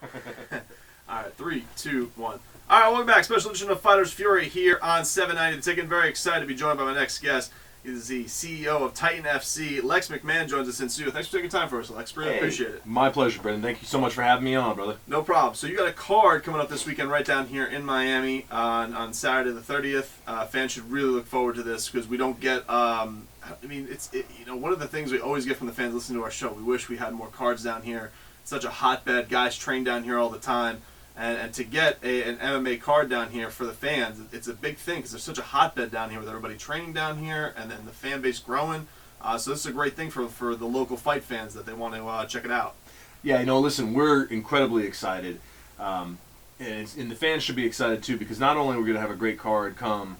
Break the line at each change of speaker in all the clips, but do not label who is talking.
All right, 3, 2, 1. All right, welcome back. Special edition of Fighters Fury here on 790 The Ticket. Very excited to be joined by my next guest. He is the CEO of Titan FC. Lex McMahon joins us in studio. Thanks for taking time for us, Lex. Really appreciate it.
My pleasure, Brendan. Thank you so much for having me on, brother.
No problem. So you got a card coming up this weekend right down here in Miami on Saturday the 30th. Fans should really look forward to this because we don't get. One of the things we always get from the fans listening to our show. We wish we had more cards down here. It's such a hotbed. Guys train down here all the time. And to get an MMA card down here for the fans, it's a big thing because there's such a hotbed down here with everybody training down here and then the fan base growing. So this is a great thing for the local fight fans that they want to check it out.
Yeah, listen, we're incredibly excited. And the fans should be excited too because not only are we going to have a great card come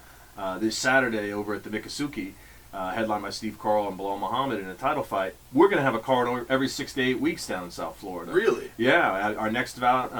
this Saturday over at the Miccosukee, headlined by Steve Carl and Bilal Muhammad in a title fight, we're going to have a card every 6 to 8 weeks down in South Florida.
Really?
Yeah, our next bout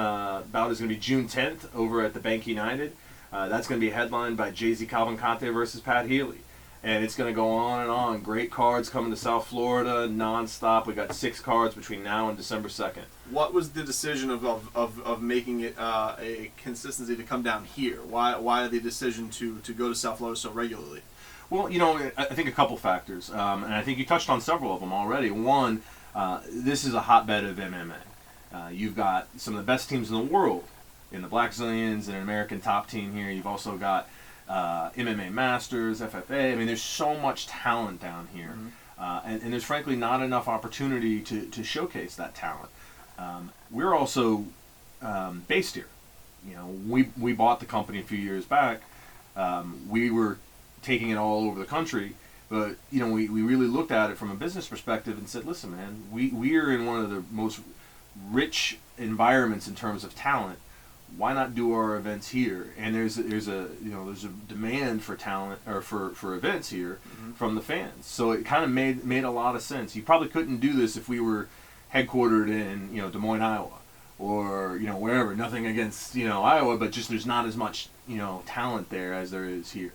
is going to be June 10th over at the Bank United. That's going to be headlined by Jay-Z Cavalcante versus Pat Healy. And it's going to go on and on. Great cards coming to South Florida nonstop. We got 6 cards between now and December 2nd.
What was the decision of making it a consistency to come down here? Why the decision to go to South Florida so regularly?
Well, I think a couple factors, and I think you touched on several of them already. One, this is a hotbed of MMA. You've got some of the best teams in the world in the Blackzilians and an American top team here. You've also got MMA Masters, FFA. I mean, there's so much talent down here, and there's frankly not enough opportunity to showcase that talent. We're also based here. We bought the company a few years back. We were taking it all over the country, but we really looked at it from a business perspective and said, listen, man, we are in one of the most rich environments in terms of talent. Why not do our events here? And there's a demand for talent or for events here from the fans. So it kind of made a lot of sense. You probably couldn't do this if we were headquartered in Des Moines, Iowa, or wherever. Nothing against Iowa, but just there's not as much talent there as there is here.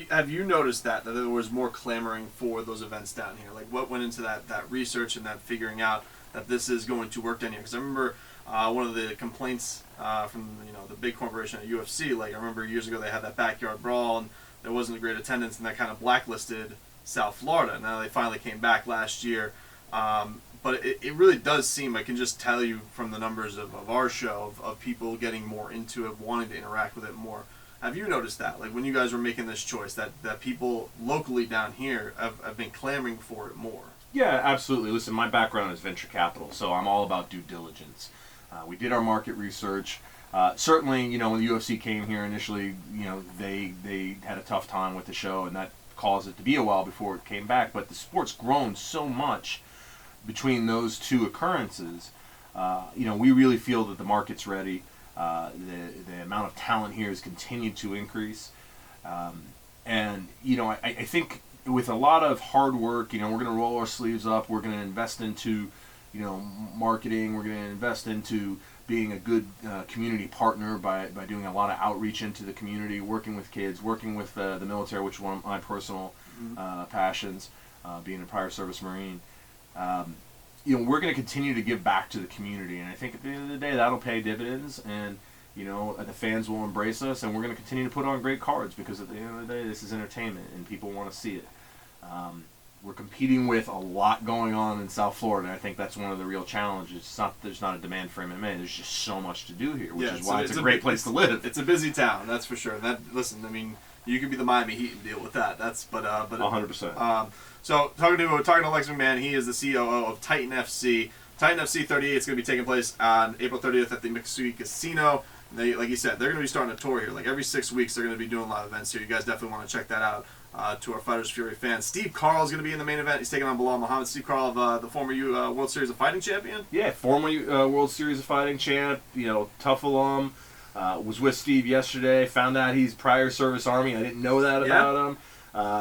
Have you noticed that there was more clamoring for those events down here? Like what went into that research and that figuring out that this is going to work down here? Because I remember one of the complaints from the big corporation at UFC. Like I remember years ago they had that backyard brawl and there wasn't a great attendance and that kind of blacklisted South Florida. Now they finally came back last year. But it really does seem, I can just tell you from the numbers of our show, of people getting more into it, wanting to interact with it more. Have you noticed that, like when you guys were making this choice, that people locally down here have been clamoring for it more?
Yeah, absolutely. Listen, my background is venture capital, so I'm all about due diligence. We did our market research. Certainly, when the UFC came here initially, they had a tough time with the show, and that caused it to be a while before it came back. But the sport's grown so much between those two occurrences. We really feel that the market's ready. The amount of talent here has continued to increase. And I think with a lot of hard work, we're going to roll our sleeves up. We're going to invest into, marketing. We're going to invest into being a good community partner by doing a lot of outreach into the community, working with kids, working with the military, which is one of my personal passions, being a prior service Marine. We're going to continue to give back to the community, and I think at the end of the day that'll pay dividends, and the fans will embrace us, and we're going to continue to put on great cards because at the end of the day this is entertainment and people want to see it. We're competing with a lot going on in South Florida, and I think that's one of the real challenges. It's not there's not a demand for MMA. There's just so much to do here, which is why it's a great place to live.
It's a busy town, that's for sure. You could be the Miami Heat and deal with that. But
100%.
So talking to Lex McMahon, he is the COO of Titan FC. Titan FC 38 is going to be taking place on April 30th at the Miccosukee Casino. Like you said, they're going to be starting a tour here. Like every 6 weeks, they're going to be doing live events here. You guys definitely want to check that out. To our Fighters Fury fans, Steve Carl is going to be in the main event. He's taking on Bilal Muhammad. Steve Carl, the former World Series of Fighting champion.
Yeah, former World Series of Fighting champ. Tough alum. Was with Steve yesterday. Found out he's prior service Army. I didn't know that about him.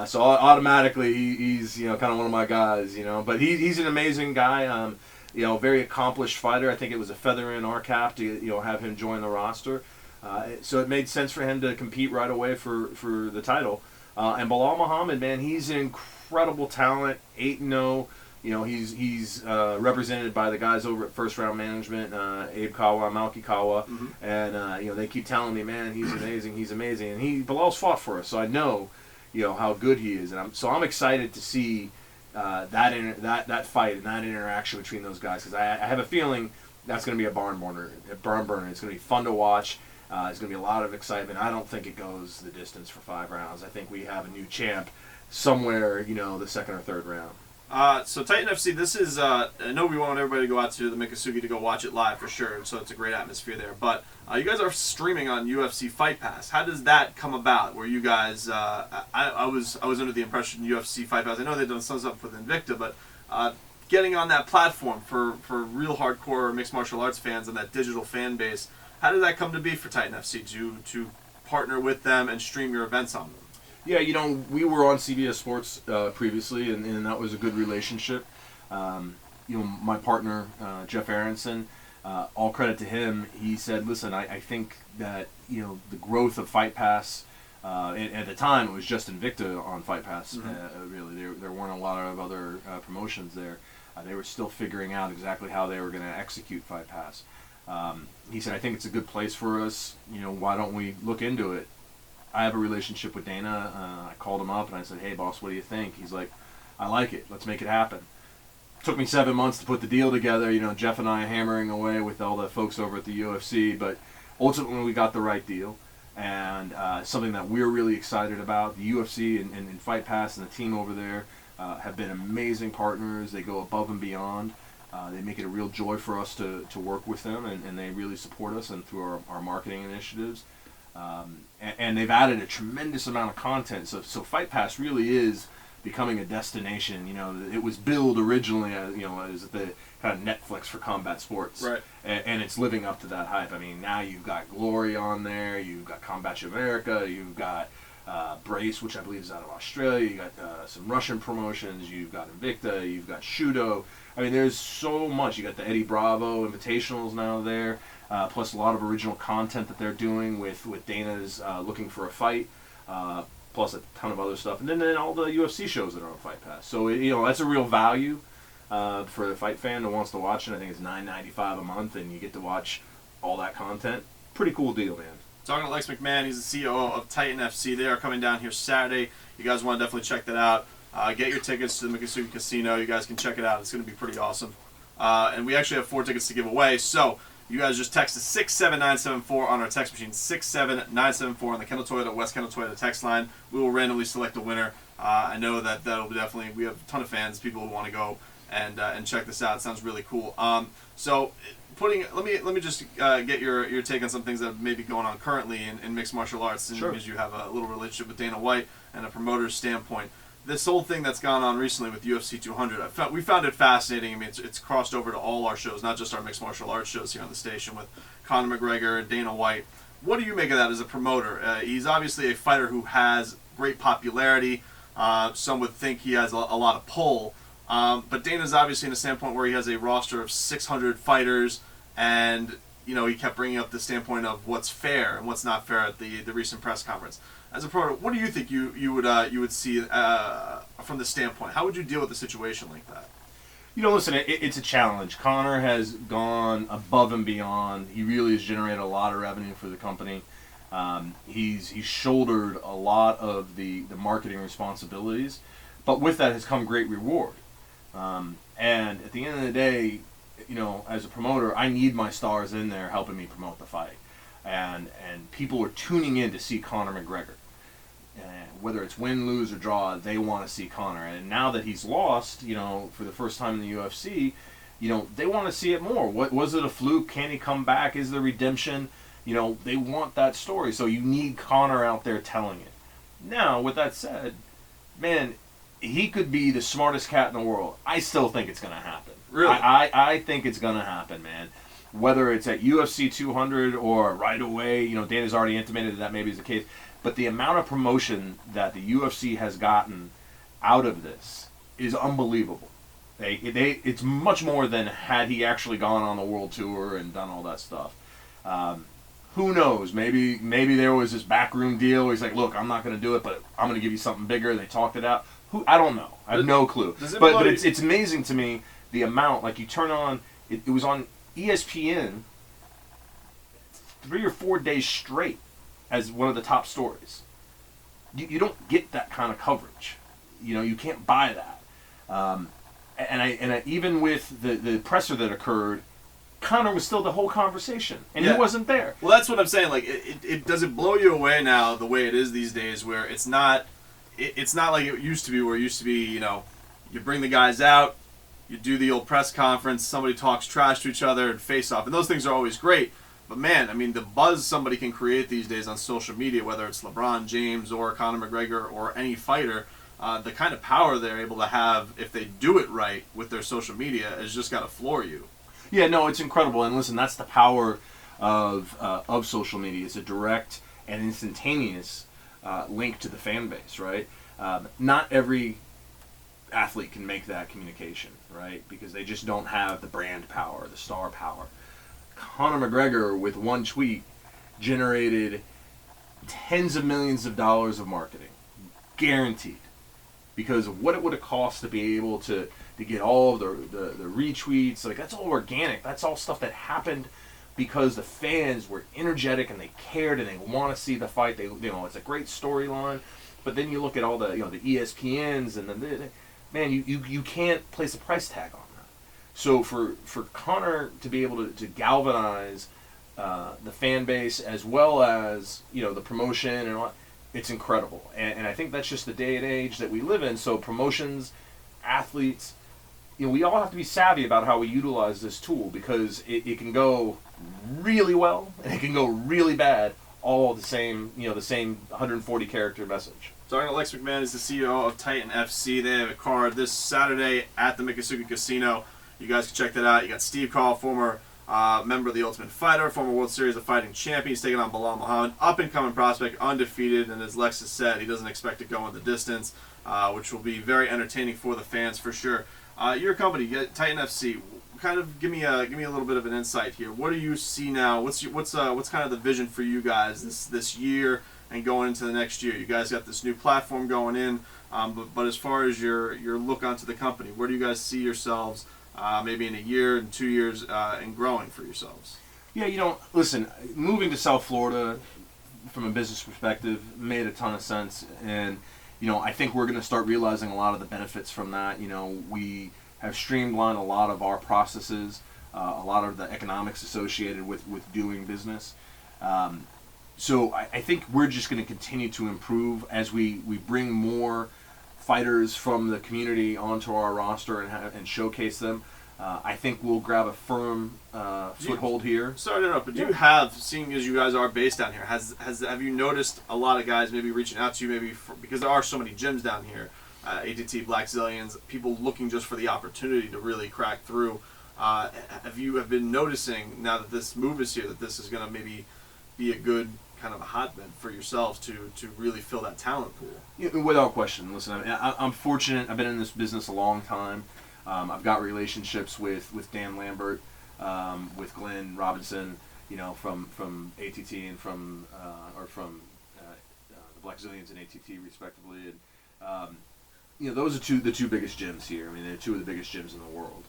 So automatically he's kind of one of my guys. But he's an amazing guy. Very accomplished fighter. I think it was a feather in our cap to have him join the roster. So it made sense for him to compete right away for the title. And Bilal Muhammad, man, he's an incredible talent. 8-0, he's represented by the guys over at First Round Management, Abe Kawa, Malky Kawa, and they keep telling me, man, he's amazing, and Bilal's fought for us, so I know, how good he is, and I'm excited to see that fight and that interaction between those guys, because I have a feeling that's going to be a barn burner. It's going to be fun to watch. It's going to be a lot of excitement. I don't think it goes the distance for 5 rounds. I think we have a new champ somewhere, the second or third round.
So Titan FC, this is, I know we want everybody to go out to the Miccosukee to go watch it live for sure, so it's a great atmosphere there, but you guys are streaming on UFC Fight Pass. How does that come about, where you guys, I was under the impression UFC Fight Pass, I know they've done some stuff with Invicta, but getting on that platform for real hardcore mixed martial arts fans and that digital fan base, how did that come to be for Titan FC, to partner with them and stream your events on them?
Yeah, we were on CBS Sports previously, and that was a good relationship. My partner, Jeff Aronson, all credit to him. He said, listen, I think that, the growth of Fight Pass, at the time it was just Invicta on Fight Pass, really. There weren't a lot of other promotions there. They were still figuring out exactly how they were going to execute Fight Pass. He said, I think it's a good place for us. Why don't we look into it? I have a relationship with Dana. I called him up and I said, hey, boss, what do you think? He's like, I like it. Let's make it happen. It took me 7 months to put the deal together. Jeff and I hammering away with all the folks over at the UFC, but ultimately we got the right deal. And something that we're really excited about. The UFC and Fight Pass and the team over there have been amazing partners. They go above and beyond. They make it a real joy for us to work with them, and they really support us and through our marketing initiatives. And they've added a tremendous amount of content. So Fight Pass really is becoming a destination. It was billed originally as the kind of Netflix for combat sports.
Right.
And it's living up to that hype. I mean, now you've got Glory on there. You've got Combat America. You've got Brace, which I believe is out of Australia. You got some Russian promotions. You've got Invicta. You've got Shudo. I mean, there's so much. You got the Eddie Bravo Invitationals now there. Plus a lot of original content that they're doing with Dana's Looking for a Fight, plus a ton of other stuff, and then all the UFC shows that are on Fight Pass. So that's a real value for the fight fan that wants to watch it. I think it's $9.95 a month, and you get to watch all that content. Pretty cool deal, man.
Talking to Lex McMahon, he's the COO of Titan FC. They are coming down here Saturday. You guys want to definitely check that out. Get your tickets to the Miccosukee Casino. You guys can check it out. It's going to be pretty awesome. And we actually have 4 tickets to give away, so you guys just text 67974 on our text machine, 67974 on the Kendall Toyota, West Kendall Toyota text line. We will randomly select a winner. I know that'll be definitely, we have a ton of fans, people who want to go and check this out. It sounds really cool. Let me just get your take on some things that may be going on currently in mixed martial arts,
Sure.
Because you have a little relationship with Dana White and a promoter's standpoint. This whole thing that's gone on recently with UFC 200, we found it fascinating. I mean, it's crossed over to all our shows, not just our mixed martial arts shows here on the station with Conor McGregor and Dana White. What do you make of that as a promoter? He's obviously a fighter who has great popularity. Some would think he has a lot of pull. But Dana's obviously in a standpoint where he has a roster of 600 fighters, and he kept bringing up the standpoint of what's fair and what's not fair at the recent press conference. As a promoter, what do you think you would see from the standpoint? How would you deal with a situation like that?
Listen, it's a challenge. Conor has gone above and beyond. He really has generated a lot of revenue for the company. He's shouldered a lot of the marketing responsibilities, but with that has come great reward. And at the end of the day, as a promoter, I need my stars in there helping me promote the fight. And people are tuning in to see Conor McGregor. And whether it's win, lose, or draw, they want to see Conor. And now that he's lost, for the first time in the UFC, they want to see it more. What was it, a fluke? Can he come back? Is there redemption? They want that story. So you need Conor out there telling it. Now, with that said, man, he could be the smartest cat in the world. I still think it's going to happen.
Really?
I think it's going to happen, man. Whether it's at UFC 200 or right away, Dana's already intimated that maybe is the case. But the amount of promotion that the UFC has gotten out of this is unbelievable. It's much more than had he actually gone on the world tour and done all that stuff. Who knows? Maybe there was this backroom deal where he's like, look, I'm not going to do it, but I'm going to give you something bigger. They talked it out. Who I don't know. I have no clue.
Does it
But
blow
but
you-
it's amazing to me the amount. Like you turn on, it was on ESPN 3 or 4 days straight as one of the top stories. You don't get that kind of coverage. You know, you can't buy that. And even with the presser that occurred, Connor was still the whole conversation, and
Yeah.
he wasn't there.
Well, that's what I'm saying. Like, it does it blow you away now the way it is these days, where it's not like it used to be, where it used to be, you know, you bring the guys out, you do the old press conference, somebody talks trash to each other and face off, and those things are always great. But man, I mean, the buzz somebody can create these days on social media, whether it's LeBron James or Conor McGregor or any fighter, the kind of power they're able to have if they do it right with their social media has just got to floor you.
Yeah, no, it's incredible. And listen, that's the power of social media. It's a direct and instantaneous link to the fan base, right? Not every athlete can make that communication, right? Because they just don't have the brand power, the star power. Conor McGregor, with one tweet, generated tens of millions of dollars of marketing, guaranteed, because of what it would have cost to be able to get all of the retweets. Like, that's all organic. That's all stuff that happened because the fans were energetic and they cared and they want to see the fight. They, you know, it's a great storyline. But then you look at all the, you know, the ESPNs and man, you can't place a price tag on that. So for Conor to be able to galvanize the fan base as well as, you know, the promotion and all, it's incredible. And I think that's just the day and age that we live in. So promotions, athletes, you know, we all have to be savvy about how we utilize this tool, because it can go really well and it can go really bad, all the same, you know, the same 140 character message.
Talking to Lex McMahon is the CEO of Titan FC. They have a card this Saturday at the Miccosukee Casino. You guys can check that out. You got Steve Call, former member of the Ultimate Fighter, former World Series of Fighting champion. He's taking on Bilal Muhammad, up-and-coming prospect, undefeated, and as Lex has said, he doesn't expect to go in the distance, which will be very entertaining for the fans for sure. Your company, Titan FC, kind of give me a little bit of an insight here. What do you see now? What's kind of the vision for you guys this year and going into the next year? You guys got this new platform going in, but as far as your look onto the company, where do you guys see yourselves maybe in a year and 2 years and growing for yourselves?
Yeah, you know, listen, moving to South Florida from a business perspective made a ton of sense, and you know, I think we're going to start realizing a lot of the benefits from that. You know, we have streamlined a lot of our processes, a lot of the economics associated with doing business. So I think we're just going to continue to improve as we bring more fighters from the community onto our roster and showcase them. I think we'll grab a firm foothold here.
Sorry to interrupt, but do you have, seeing as you guys are based down here, have you noticed a lot of guys maybe reaching out to you, because there are so many gyms down here, ATT, Black Zillions, people looking just for the opportunity to really crack through? Have you been noticing, now that this move is here, that this is going to maybe be a good kind of a hotbed for yourselves to really fill that talent pool?
Yeah, without question. Listen, I'm fortunate. I've been in this business a long time. I've got relationships with Dan Lambert, with Glenn Robinson, you know, from ATT and from the Black Zillions and ATT respectively. And you know, those are the two biggest gyms here. I mean, they're two of the biggest gyms in the world.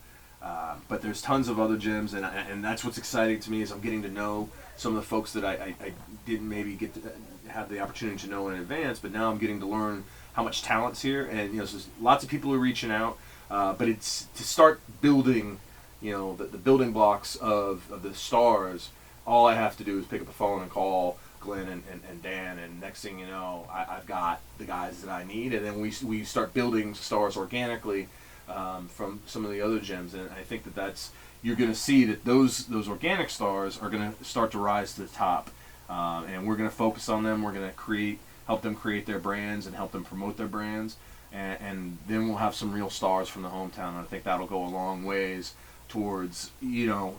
But there's tons of other gyms, and that's what's exciting to me, is I'm getting to know some of the folks that I didn't maybe get to have the opportunity to know in advance, but now I'm getting to learn how much talent's here, and you know, so lots of people are reaching out. But it's to start building, you know, the building blocks of the stars. All I have to do is pick up the phone and call Glenn and Dan, and next thing you know, I've got the guys that I need, and then we start building stars organically from some of the other gyms. And I think that's you're going to see that those organic stars are going to start to rise to the top, and we're going to focus on them. We're going to help them create their brands and help them promote their brands. And then we'll have some real stars from the hometown. And I think that'll go a long ways towards, you know,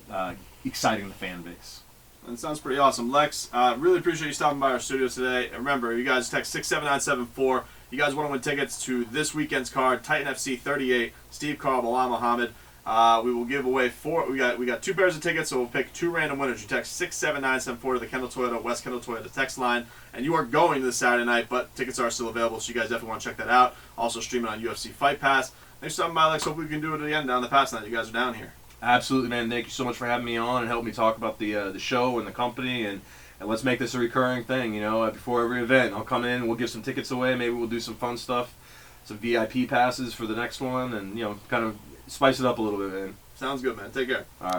exciting the fan base.
That sounds pretty awesome. Lex, really appreciate you stopping by our studio today. And remember, you guys text 67974. You guys want to win tickets to this weekend's card, Titan FC 38, Steve Carl, Bilal Muhammad. We will give away 4. We got 2 pairs of tickets, so we'll pick 2 random winners. You text 67974 to the Kendall Toyota West Kendall Toyota text line, and you are going to this Saturday night. But tickets are still available, so you guys definitely want to check that out. Also streaming on UFC Fight Pass. Thanks for stopping by, Lex. Hope we can do it again down the pass now that you guys are down here.
Absolutely, man. Thank you so much for having me on and helping me talk about the show and the company, and let's make this a recurring thing. You know, before every event, I'll come in, we'll give some tickets away. Maybe we'll do some fun stuff, some VIP passes for the next one, and kind of spice it up a little bit, man.
Sounds good, man. Take care.
All right.